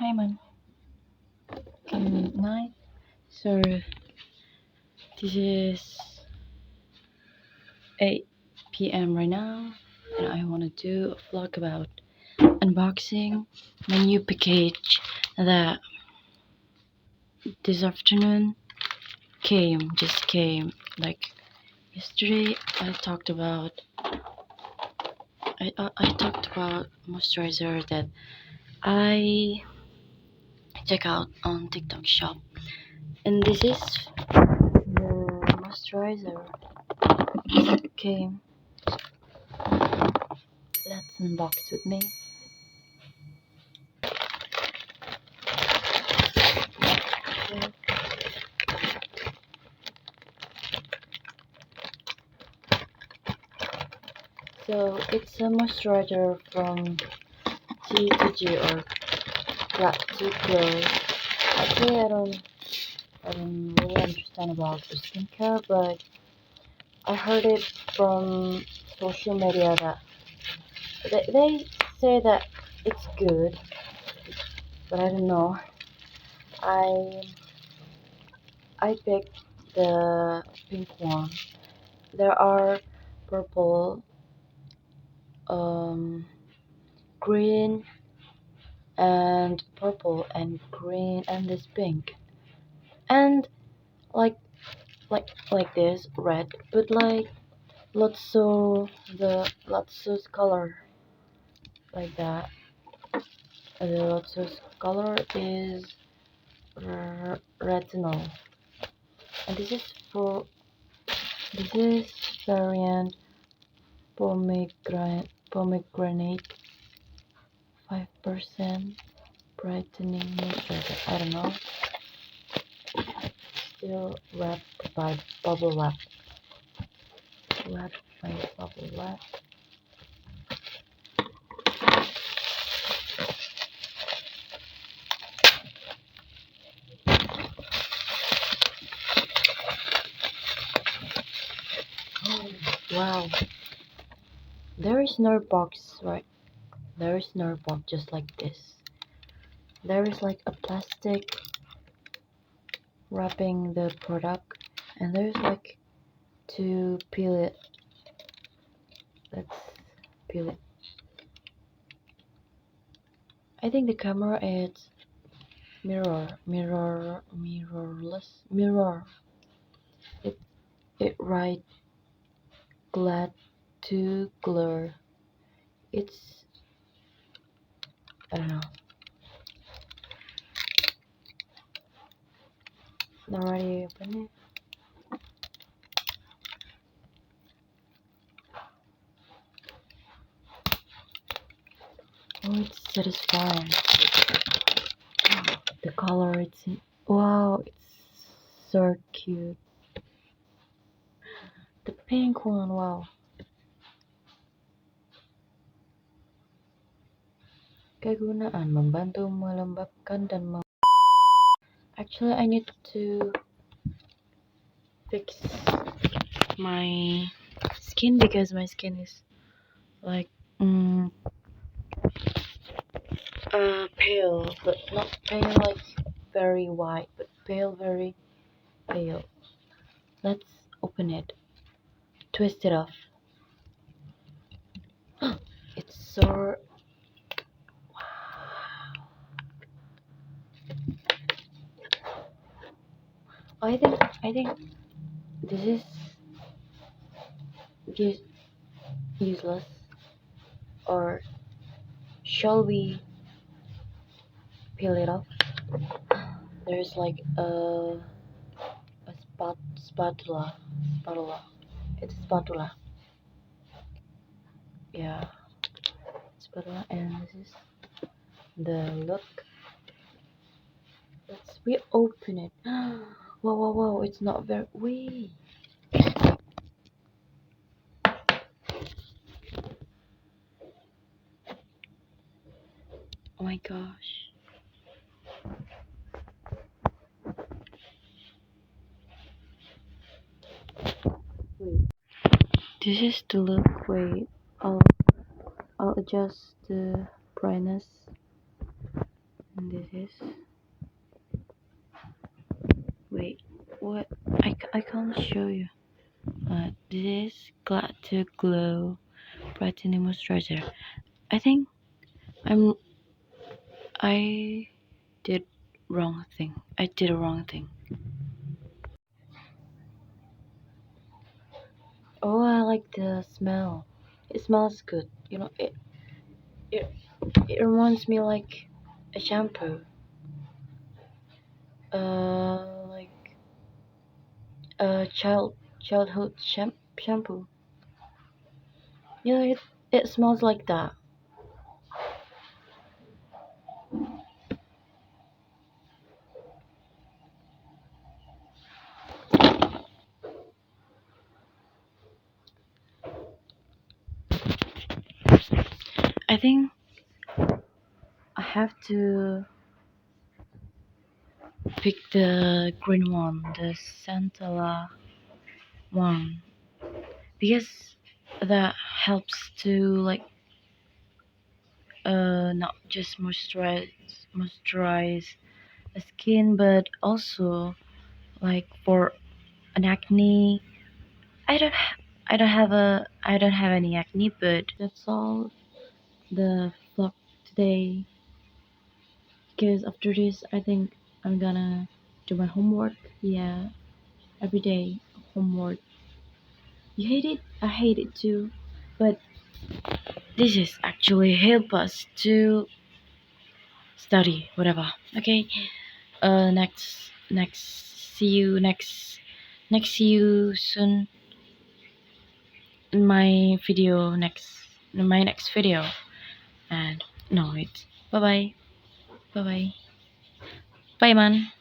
Hi man, good night. So this is 8 p.m. right now, and I want to do a vlog about unboxing my new package that this afternoon just came. Like yesterday, I talked about moisturizer that I check out on TikTok shop, and this is the moisturizer came. Let's unbox with me. So it's a moisturizer from G2G or Black to Glow. Actually, I don't really understand about the skincare, but I heard it from social media that they say that it's good, but I don't know. I I picked the pink one. There are purple, um, green, and purple and green and this pink and like like this red, but like lots of color like that. The lots of color is retinol, and this is variant pomegranate 5% brightening moisturizer. I don't know. Still wrapped by bubble wrap. Wrapped by bubble wrap. Wow. There is no box, right? There is no box just like this. There is like a plastic wrapping the product, and there's like to peel it. Let's peel it. I think the camera is mirrorless mirror. It it right glad to glare. It's I don't know. Already open it. Oh, it's satisfying. The color it's in. Wow, it's so cute. The pink one, wow. Kegunaan membantu melembabkan dan Actually, I need to fix my skin because my skin is like pale, but not pale like very white, but pale, very pale. Let's open it. Twist it off. It's so I think this is use, useless. Or shall we peel it off? There's like a spatula. It's a spatula. Yeah, spatula, and this is the look. Let's reopen it. Wow! It's not very. Wait. Oh my gosh. Wait. This is the look. Wait. I'll adjust the brightness. this is, wait, what, I can't show you. This is Glad to Glow Brightening Moisturizer. I think I'm I did wrong thing. I did a wrong thing. Oh, I like the smell. It smells good. It it reminds me like a shampoo. Like a childhood shampoo. Yeah, it smells like that. I think I have to pick the green one, the Santala one, because that helps to like not just moisturize the skin, but also like for an acne. I don't have any acne, but that's all the vlog today. Because after this, I think I'm gonna do my homework. Yeah, every day homework. You hate it? I hate it too. But this is actually help us to study whatever. Okay. Next see you see you soon in my video in my next video. And no, wait. Bye bye. Bye bye. Bye man.